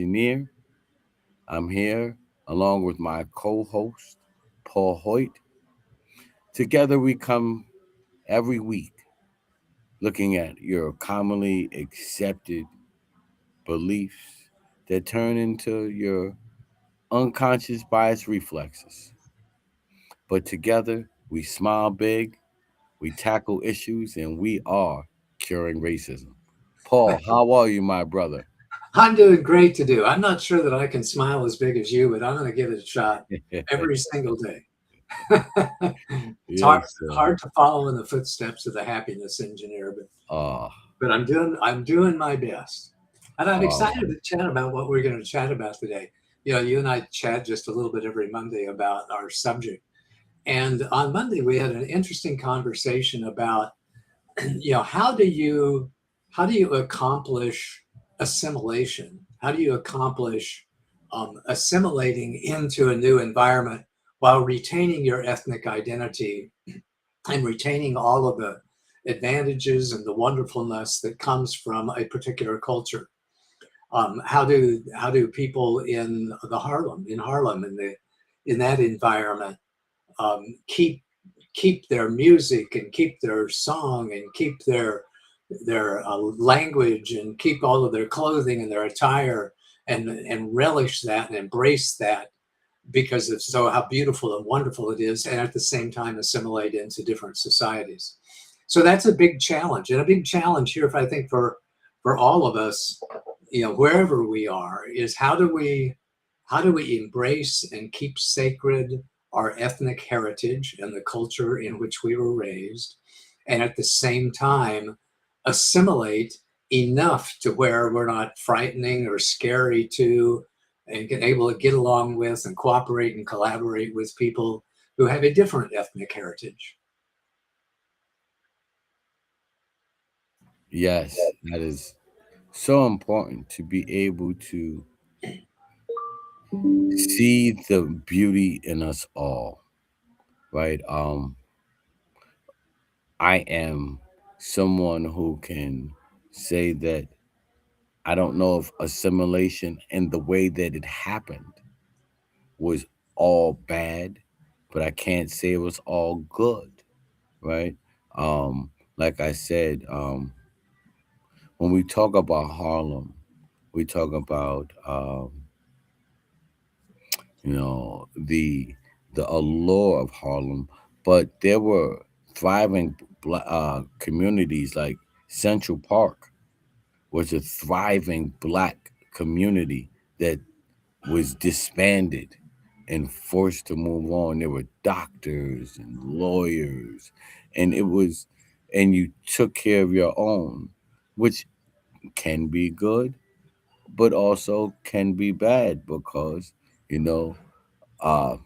engineer. I'm here along with my co host, Paul Hoyt. Together we come every week looking at your commonly accepted beliefs that turn into your unconscious bias reflexes. But together we smile big, we tackle issues, and we are curing racism. Paul, how are you, my brother? I'm doing great to do. I'm not sure that I can smile as big as you, but I'm going to give it a shot every single day. It's hard Yes, sir. hard to follow in the footsteps of the happiness engineer, but Ah, but I'm doing my best. And I'm ah, excited to chat about what we're going to chat about today. You and I chat just a little bit every Monday about our subject. And on Monday we had an interesting conversation about how do you accomplish assimilation? How do you accomplish assimilating into a new environment while retaining your ethnic identity and retaining all of the advantages and the wonderfulness that comes from a particular culture? How do people in Harlem in that environment keep their music and keep their song and keep their language and keep all of their clothing and their attire and relish that and embrace that because of so how beautiful and wonderful it is, and at the same time assimilate into different societies. So that's a big challenge, and a big challenge here, if I think for all of us, wherever we are, is how do we embrace and keep sacred our ethnic heritage and the culture in which we were raised, and at the same time assimilate enough to where we're not frightening or scary to, and get able to get along with and cooperate and collaborate with people who have a different ethnic heritage. yes, that is so important to be able to see the beauty in us all, right? I am someone who can say that I don't know if assimilation and the way that it happened was all bad, but I can't say it was all good, right? Um, like I said, when we talk about Harlem, we talk about the allure of Harlem, but there were thriving communities like Central Park was a thriving black community that was disbanded and forced to move on. There were doctors and lawyers, and and you took care of your own, which can be good, but also can be bad because, you know, uh,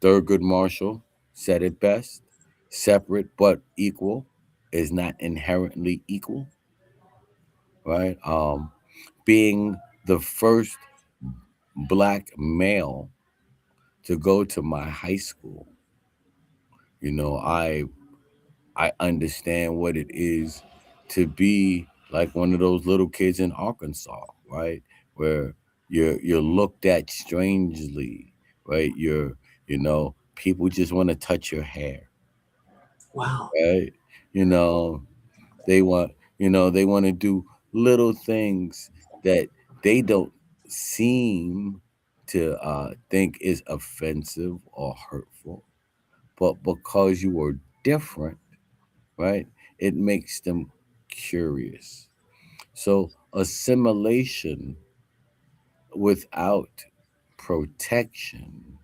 Thurgood Marshall said it best: separate but equal is not inherently equal, right? Being the first black male to go to my high school, you know, I understand what it is to be like one of those little kids in Arkansas, right? Where you're looked at strangely, right? People just want to touch your hair, Wow. right? You know, they want, they want to do little things that they don't seem to think is offensive or hurtful, but because you are different, right? It makes them curious. So assimilation without protection,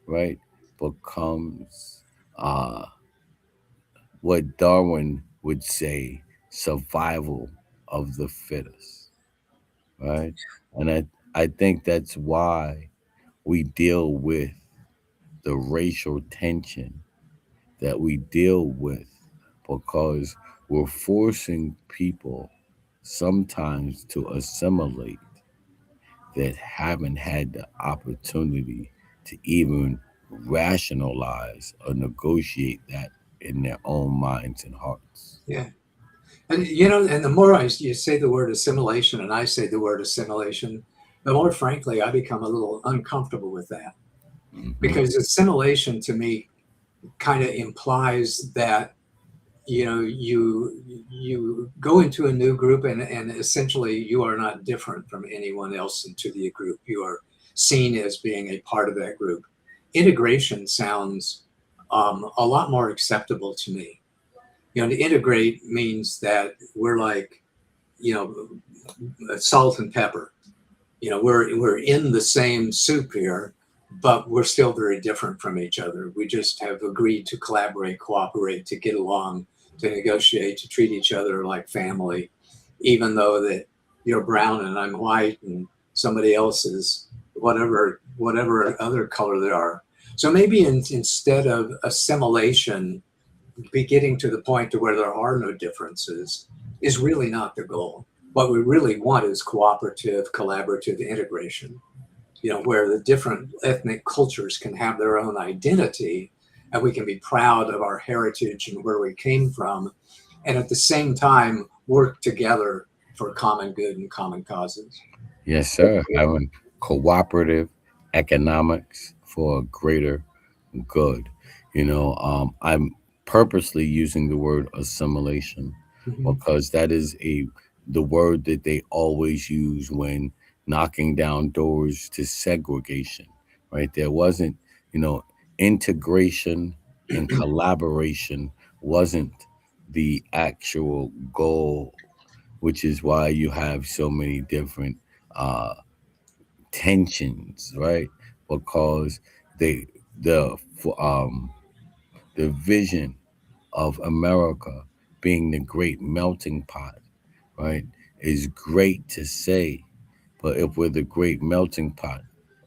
right, becomes uh, what Darwin would say survival of the fittest, right? And I think that's why we deal with the racial tension that we deal with because we're forcing people sometimes to assimilate that haven't had the opportunity to even rationalize or negotiate that in their own minds and hearts. Yeah. And the more you say the word assimilation and I say the word assimilation, But more frankly, I become a little uncomfortable with that Hmm. because assimilation to me kind of implies that you go into a new group and essentially you are not different from anyone else into the group. You are seen as being a part of that group. Integration sounds a lot more acceptable to me. To integrate means that we're like, you know, salt and pepper. We're in the same soup here, but we're still very different from each other. We just have agreed to collaborate, cooperate, to get along, to negotiate, to treat each other like family, even though that you're brown and I'm white and somebody else is whatever other color they are. So maybe instead of assimilation, be getting to the point to where there are no differences is really not the goal. What we really want is cooperative, collaborative integration, where the different ethnic cultures can have their own identity and we can be proud of our heritage and where we came from, and at the same time work together for common good and common causes. Yes, sir. Having cooperative economics for a greater good. I'm purposely using the word assimilation Mhm. because that is the word that they always use when knocking down doors to segregation. Right? There wasn't, you know, integration and collaboration wasn't the actual goal, which is why you have so many different uh, tensions, right? Because they the um the vision of America being the great melting pot, right, is great to say, but if we're the great melting pot,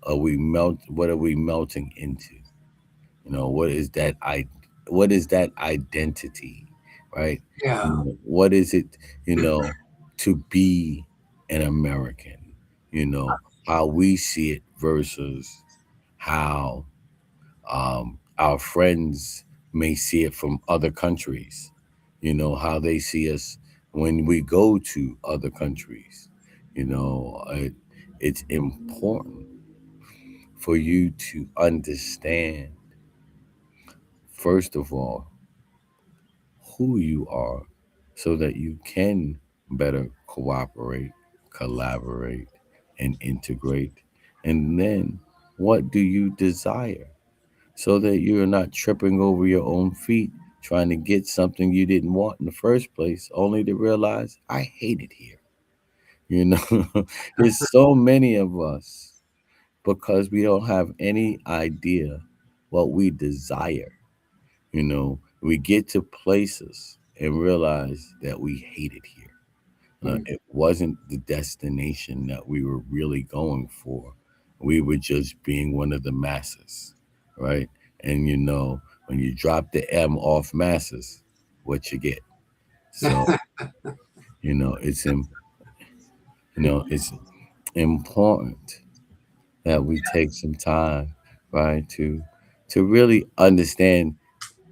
are we melt? What are we melting into? What is that? What is that identity, right? Yeah, What is it? You know, to be an American. How we see it versus how our friends may see it from other countries. How they see us when we go to other countries. It's important for you to understand, first of all, who you are so that you can better cooperate, collaborate, and integrate. And then what do you desire so that you're not tripping over your own feet trying to get something you didn't want in the first place, only to realize I hate it here. You know, there's so many of us because we don't have any idea what we desire. We get to places and realize that we hate it here. mm, It wasn't the destination that we were really going for. We were just being one of the masses, right? And when you drop the M off masses, what you get. So, you know, it's im- it's important that we take some time, right, to really understand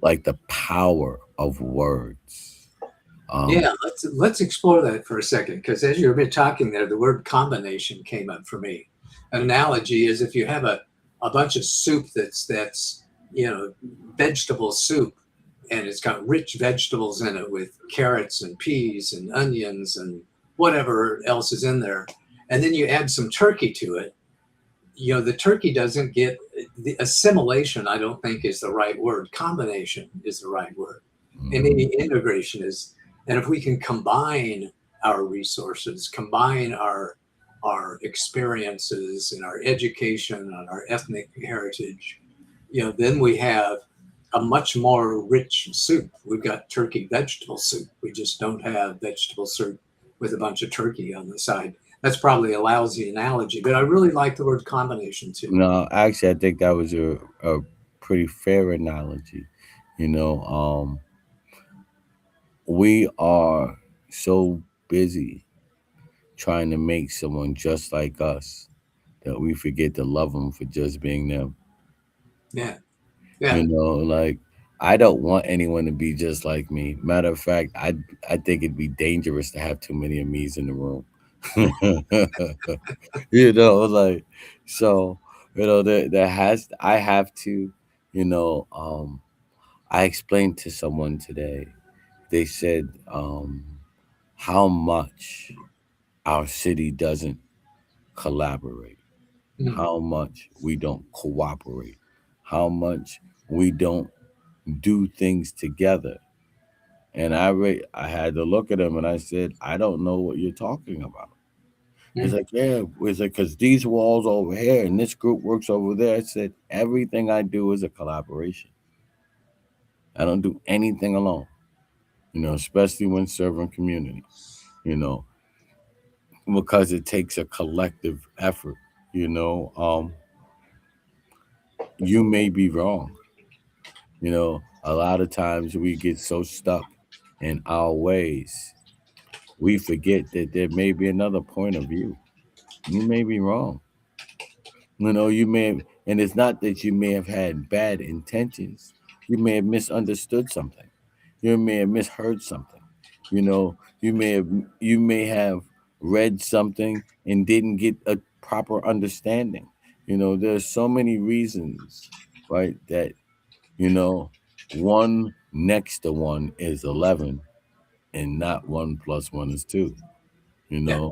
like the power of words. Um, yeah. Let's explore that for a second, because as you've been talking there, the word combination came up for me. An analogy is if you have a bunch of soup that's vegetable soup, and it's got rich vegetables in it with carrots and peas and onions and whatever else is in there, and then you add some turkey to it. The turkey doesn't get the assimilation. I don't think is the right word. Combination is the right word, and mm, maybe integration is. And if we can combine our resources, combine our experiences and our education and our ethnic heritage, then we have a much more rich soup. We've got turkey vegetable soup. We just don't have vegetable soup with a bunch of turkey on the side. That's probably a lousy analogy, but I really like the word combination too. no, actually, I think that was a pretty fair analogy. You know, um, we are so busy trying to make someone just like us that we forget to love them for just being them. Yeah, yeah, Like I don't want anyone to be just like me. Matter of fact, I think it'd be dangerous to have too many of me's in the room. Like, so, there has, I have to, you know, I explained to someone today, they said, how much our city doesn't collaborate, Mm, how much we don't cooperate, how much we don't do things together. And I had to look at him and I said, I don't know what you're talking about. He's mm. like, yeah. He's like, because these walls over here and this group works over there. I said, everything I do is a collaboration. I don't do anything alone, especially when serving community, you know, because it takes a collective effort, you know. You may be wrong. A lot of times we get so stuck in our ways, we forget that there may be another point of view. You may be wrong. You may have, and it's not that you may have had bad intentions. You may have misunderstood something. You may have misheard something. You may have read something and didn't get a proper understanding. There's so many reasons, right? That you know, one next to one is 11, and not one plus one is two. You Yeah. know,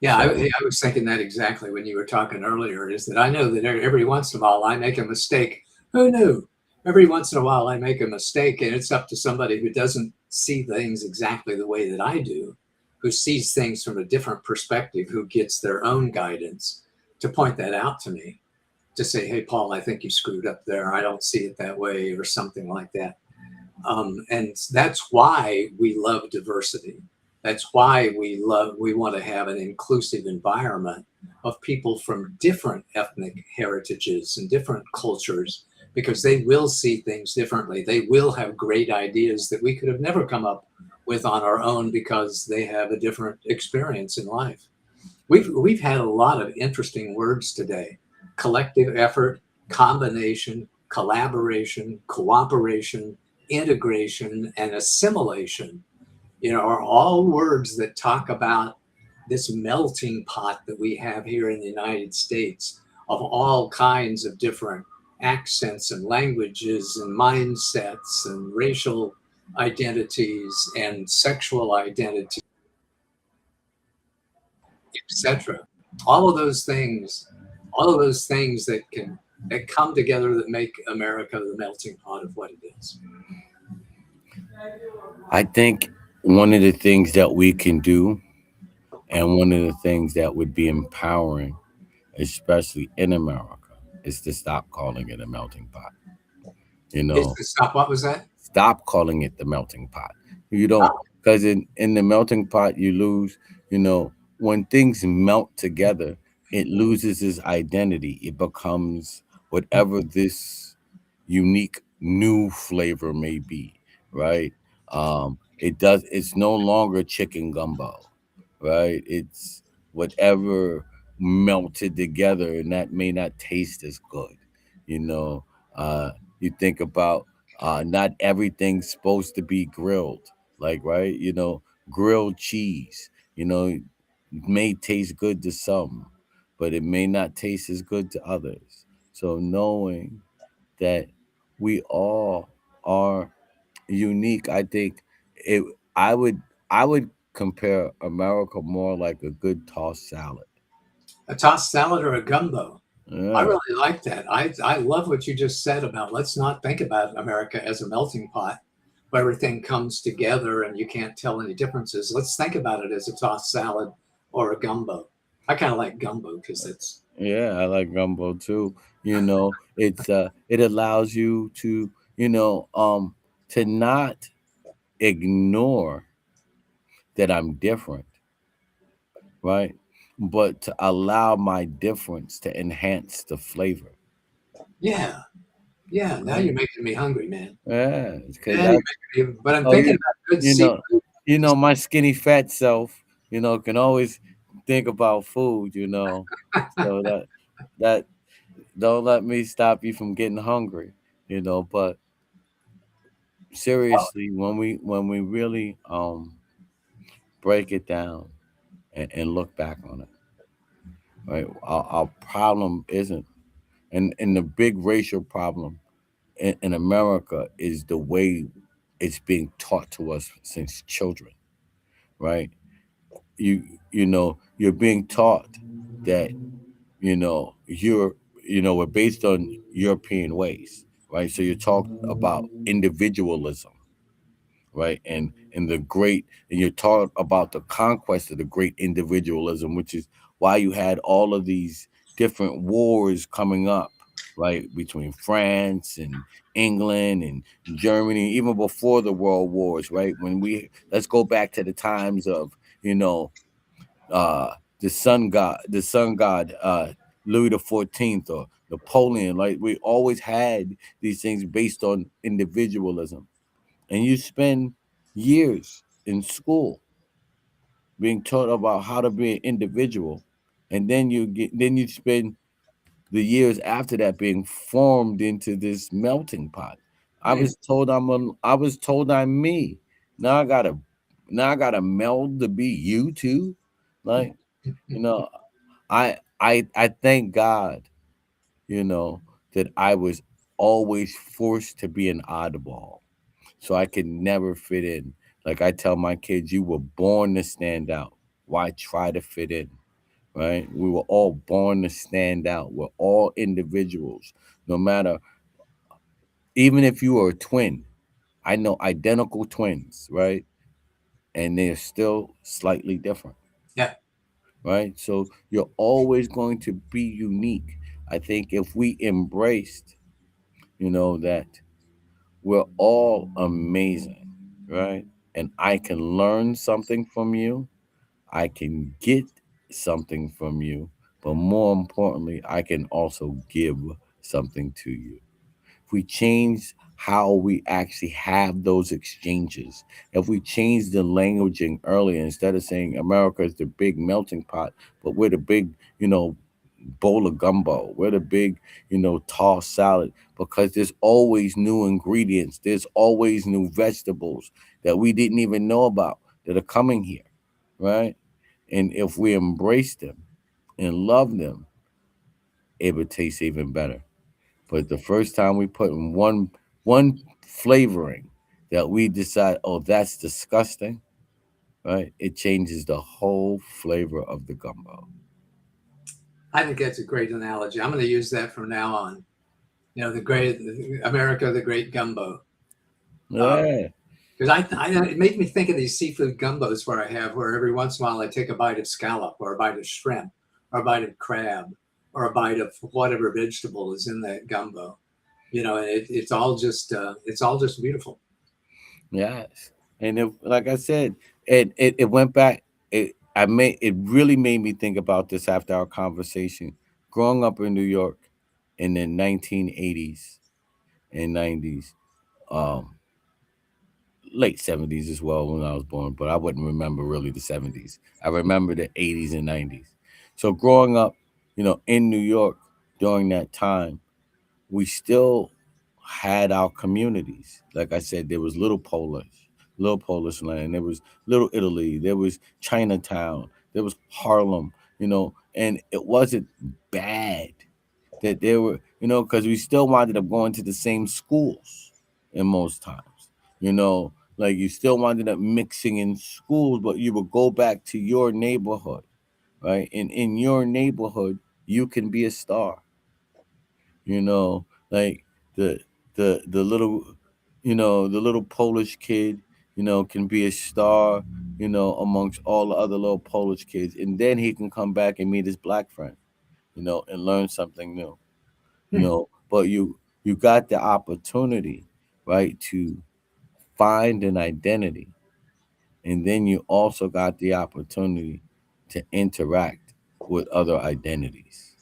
Yeah, so I was thinking that exactly when you were talking earlier, is that I know that every once in a while I make a mistake. Who knew? Every once in a while I make a mistake, and it's up to somebody who doesn't see things exactly the way that I do, who sees things from a different perspective, who gets their own guidance to point that out to me, to say, hey, Paul, I think you screwed up there. I don't see it that way, or something like that. And that's why we love diversity. That's why we want to have an inclusive environment of people from different ethnic heritages and different cultures, because they will see things differently. They will have great ideas that we could have never come up with on our own, because they have a different experience in life. We've had a lot of interesting words today: collective effort, combination, collaboration, cooperation, integration, and assimilation. Are all words that talk about this melting pot that we have here in the United States, of all kinds of different accents and languages and mindsets and racial identities and sexual identities, etc. All of those things, all of those things that come together that make America the melting pot of what it is. I think one of the things that we can do, and one of the things that would be empowering, especially in America, is to stop calling it a melting pot. You It's know, to stop. What was that? Stop calling it the melting pot. You don't, because in the melting pot, you lose, when things melt together, it loses its identity. It becomes whatever this unique new flavor may be, right? It's no longer chicken gumbo, right? It's whatever melted together, and that may not taste as good. You know, you think about, not everything's supposed to be grilled, like, right? Grilled cheese, may taste good to some, but it may not taste as good to others. So knowing that we all are unique, I think it. I would compare America more like a good tossed salad. A tossed salad or a gumbo? I Yeah, really like that. I love what you just said about, let's not think about America as a melting pot where everything comes together and you can't tell any differences. Let's think about it as a tossed salad or a gumbo. I kind of like gumbo because it's yeah, I like gumbo too. It allows you to not ignore that I'm different, right? But to allow my difference to enhance the flavor, yeah, yeah. Now right? you're making me hungry, man. Yeah, because Yeah, I, you're making me. But I'm oh, thinking about good you know, seafood. my skinny fat self, can always think about food, so that don't let me stop you from getting hungry, but seriously, when we really break it down, and look back on it. Right, our problem isn't, and the big racial problem in America is the way it's being taught to us since children. Right, you you know you're being taught that we're based on European ways, right? So you're talking about individualism, right? And the great, and you're taught about the conquest of the great individualism, which is why you had all of these different wars coming up, right, between France and England and Germany, even before the world wars, right? When we let's go back to the times of you know uh the sun god Louis the 14th or Napoleon. Like, we always had these things based on individualism, and you spend years in school being taught about how to be an individual, and then you spend the years after that being formed into this melting pot. Mm. I was told I'm me. Now I gotta now I gotta meld to be you too. Like, you know, I thank God, you know, that I was always forced to be an oddball, so I could never fit in. Like I tell my kids, you were born to stand out. Why try to fit in? Right? We were all born to stand out. We're all individuals. No matter, even if you are a twin, I know identical twins, right? And they're still slightly different, Yeah. right? So you're always going to be unique. I think if we embraced, that we're all amazing, right? And I can learn something from you, I can get something from you, but more importantly, I can also give something to you. If we change how we actually have those exchanges, if we change the languaging earlier, instead of saying America is the big melting pot, but we're the big, you know, bowl of gumbo, we're the big, tossed salad, because there's always new ingredients, there's always new vegetables that we didn't even know about that are coming here, right? And if we embrace them and love them, it would taste even better. But the first time we put in one flavoring that we decide, oh, that's disgusting, right? It changes the whole flavor of the gumbo. I think that's a great analogy. I'm going to use that from now on. You know, the great America, the great gumbo. Yeah. Because it made me think of these seafood gumbos where I have, where every once in a while I take a bite of scallop or a bite of shrimp or a bite of crab or a bite of whatever vegetable is in that gumbo. You know, and it's all just beautiful. Yes. And like I said, it went back. It really made me think about this after our conversation. Growing up in New York in the 1980s and 90s, um, late 70s as well when I was born, but I wouldn't remember really the 70s. I remember the 80s and 90s. So growing up, in New York during that time, we still had our communities. Like I said, there was little Polish land, there was Little Italy, there was Chinatown, there was Harlem, and it wasn't bad that there were, because we still wound up going to the same schools in most times, like you still wound up mixing in schools, but you would go back to your neighborhood, right? And in your neighborhood, you can be a star, like the the little the little Polish kid, can be a star, amongst all the other little Polish kids, and then he can come back and meet his black friend, and learn something new, Hmm. but you got the opportunity, right, to find an identity, and then you also got the opportunity to interact with other identities,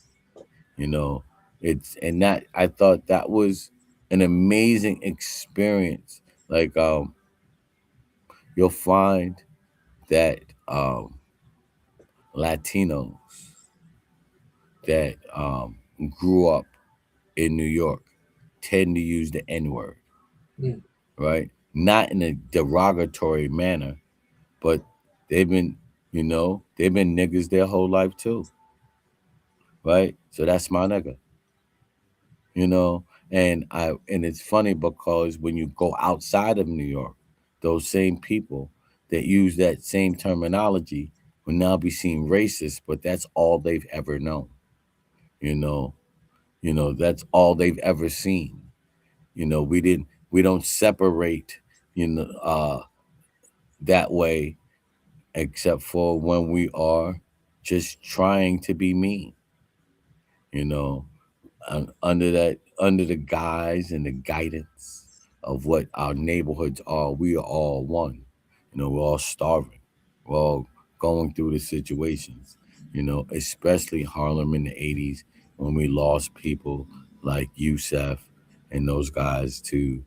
you know it's and that I thought that was an amazing experience. Like, you'll find that Latinos that grew up in New York tend to use the N-word, Hmm. right? Not in a derogatory manner, but They've been, they've been niggas their whole life too, right? So that's my nigga, you know. And it's funny because when you go outside of New York, those same people that use that same terminology will now be seen racist, but that's all they've ever known. You know, that's all they've ever seen. We don't separate, you know, that way, except for when we are just trying to be mean, you know, under the guise and the guidance of what our neighborhoods are. We are all one. We're all starving. We're all going through the situations. Especially Harlem in the '80s when we lost people like Yusef and those guys to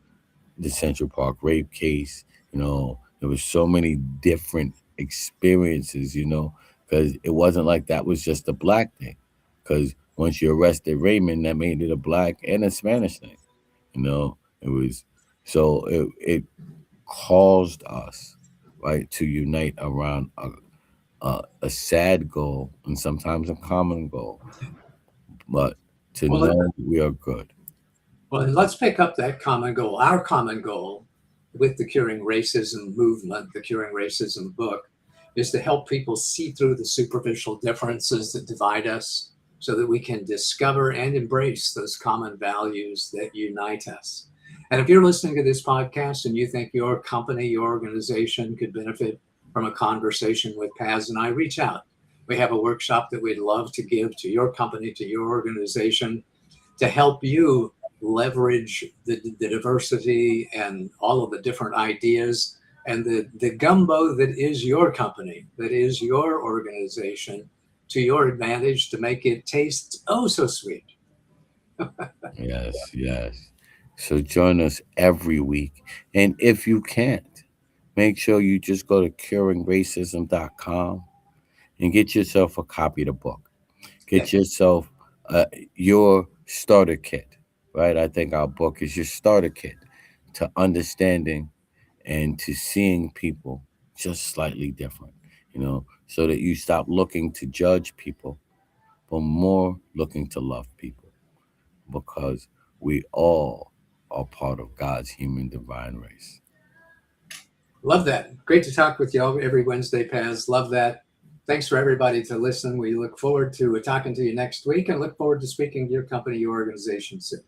the Central Park rape case. There was so many different experiences. Because it wasn't like that was just a black thing. Because once you arrested Raymond, that made it a black and a Spanish thing. It was so it caused us, right, to unite around a sad goal and sometimes a common goal, but to Well, know we are good. Well, and let's pick up that common goal. Our common goal with the Curing Racism movement, the Curing Racism book, is to help people see through the superficial differences that divide us so that we can discover and embrace those common values that unite us. And if you're listening to this podcast and you think your company, your organization could benefit from a conversation with Paz and I, reach out. We have a workshop that we'd love to give to your company, to your organization, to help you leverage the diversity and all of the different ideas and the gumbo that is your company, that is your organization, to your advantage to make it taste oh so sweet. Yes, yes. So join us every week. And if you can't, make sure you just go to curingracism.com and get yourself a copy of the book. Yeah. Get yourself your starter kit, right? I think our book is your starter kit to understanding and to seeing people just slightly different, so that you stop looking to judge people, but more looking to love people because we all are part of God's human divine race. Love that. Great to talk with y'all every Wednesday, Paz. Love that. Thanks for everybody to listen. We look forward to talking to you next week and look forward to speaking to your company, your organization soon.